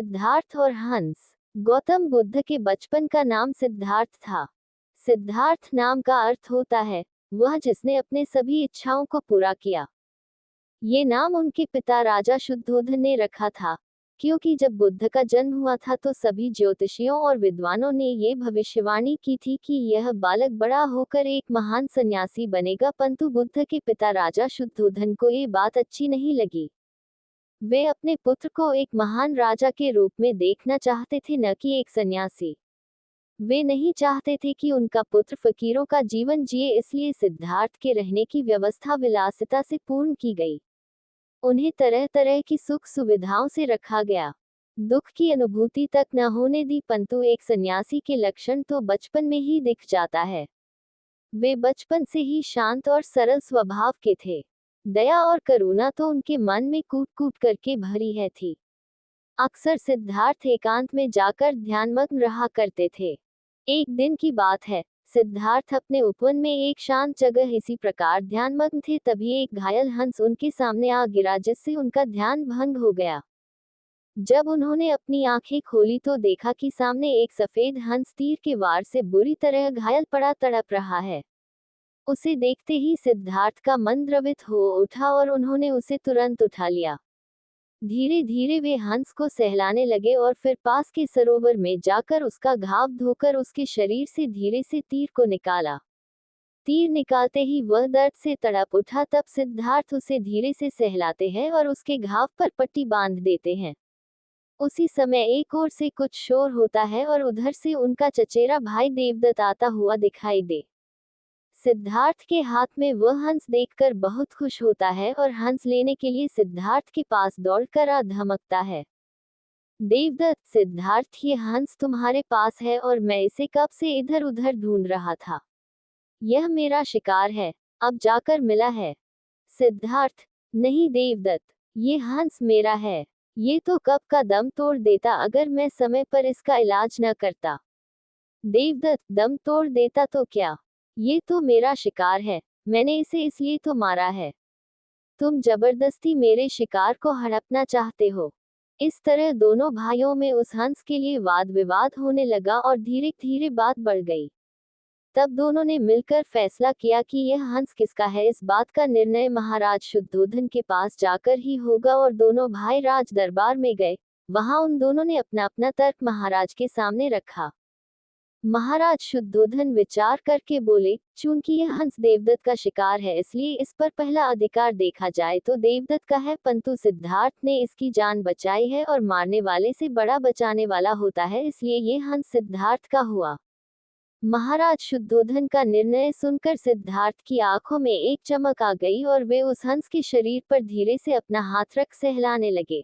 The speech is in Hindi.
सिद्धार्थ और हंस। गौतम बुद्ध के बचपन का नाम सिद्धार्थ था। सिद्धार्थ नाम का अर्थ होता है वह जिसने अपने सभी इच्छाओं को पूरा किया। ये नाम उनके पिता राजा शुद्धोधन ने रखा था, क्योंकि जब बुद्ध का जन्म हुआ था तो सभी ज्योतिषियों और विद्वानों ने ये भविष्यवाणी की थी कि यह बालक बड़ा होकर एक महान सन्यासी बनेगा, परंतु बुद्ध के पिता राजा शुद्धोधन को ये बात अच्छी नहीं लगी। वे अपने पुत्र को एक महान राजा के रूप में देखना चाहते थे, न कि एक सन्यासी। वे नहीं चाहते थे कि उनका पुत्र फकीरों का जीवन जिए, इसलिए सिद्धार्थ के रहने की व्यवस्था विलासिता से पूर्ण की गई। उन्हें तरह तरह की सुख सुविधाओं से रखा गया। दुख की अनुभूति तक न होने दी, परंतु एक सन्यासी के लक्षण तो बचपन में ही दिख जाता है। वे बचपन से ही शांत और सरल स्वभाव के थे। दया और करुणा तो उनके मन में कूट कूट करके भरी है थी। अक्सर सिद्धार्थ एकांत में जाकर ध्यानमग्न रहा करते थे। एक दिन की बात है, सिद्धार्थ अपने उपवन में एक शांत जगह इसी प्रकार ध्यानमग्न थे, तभी एक घायल हंस उनके सामने आ गिरा, जिससे उनका ध्यान भंग हो गया। जब उन्होंने अपनी आंखें खोली तो देखा कि सामने एक सफेद हंस तीर के वार से बुरी तरह घायल पड़ा तड़प रहा है। उसे देखते ही सिद्धार्थ का मन द्रवित हो उठा और उन्होंने उसे तुरंत उठा लिया। धीरे धीरे वे हंस को सहलाने लगे और फिर पास के सरोवर में जाकर उसका घाव धोकर उसके शरीर से धीरे से तीर को निकाला। तीर निकालते ही वह दर्द से तड़प उठा। तब सिद्धार्थ उसे धीरे से सहलाते हैं और उसके घाव पर पट्टी बांध देते हैं। उसी समय एक ओर से कुछ शोर होता है और उधर से उनका चचेरा भाई देवदत्त आता हुआ दिखाई दे। सिद्धार्थ के हाथ में वह हंस देखकर बहुत खुश होता है और हंस लेने के लिए सिद्धार्थ के पास दौड़कर आ धमकता है। देवदत्त, सिद्धार्थ, ये हंस तुम्हारे पास है और मैं इसे कब से इधर उधर ढूंढ रहा था। यह मेरा शिकार है, अब जाकर मिला है। सिद्धार्थ, नहीं देवदत्त, ये हंस मेरा है। ये तो कब का दम तोड़ देता अगर मैं समय पर इसका इलाज न करता। देवदत्त, दम तोड़ देता तो क्या, ये तो मेरा शिकार है, मैंने इसे इसलिए तो मारा है। तुम जबरदस्ती मेरे शिकार को हड़पना चाहते हो। इस तरह दोनों भाइयों में उस हंस के लिए वाद विवाद होने लगा और धीरे धीरे बात बढ़ गई। तब दोनों ने मिलकर फैसला किया कि यह हंस किसका है। इस बात का निर्णय महाराज शुद्धोधन के पास जाकर ही होगा और दोनों भाई राज दरबार में गए। वहां उन दोनों ने अपना अपना तर्क महाराज के सामने रखा। महाराज शुद्धोधन विचार करके बोले, चूंकि यह हंस देवदत्त का शिकार है, इसलिए इस पर पहला अधिकार देखा जाए तो देवदत्त का है, परंतु सिद्धार्थ ने इसकी जान बचाई है और मारने वाले से बड़ा बचाने वाला होता है, इसलिए ये हंस सिद्धार्थ का हुआ। महाराज शुद्धोधन का निर्णय सुनकर सिद्धार्थ की आंखों में एक चमक आ गई और वे उस हंस के शरीर पर धीरे से अपना हाथ रख सहलाने लगे।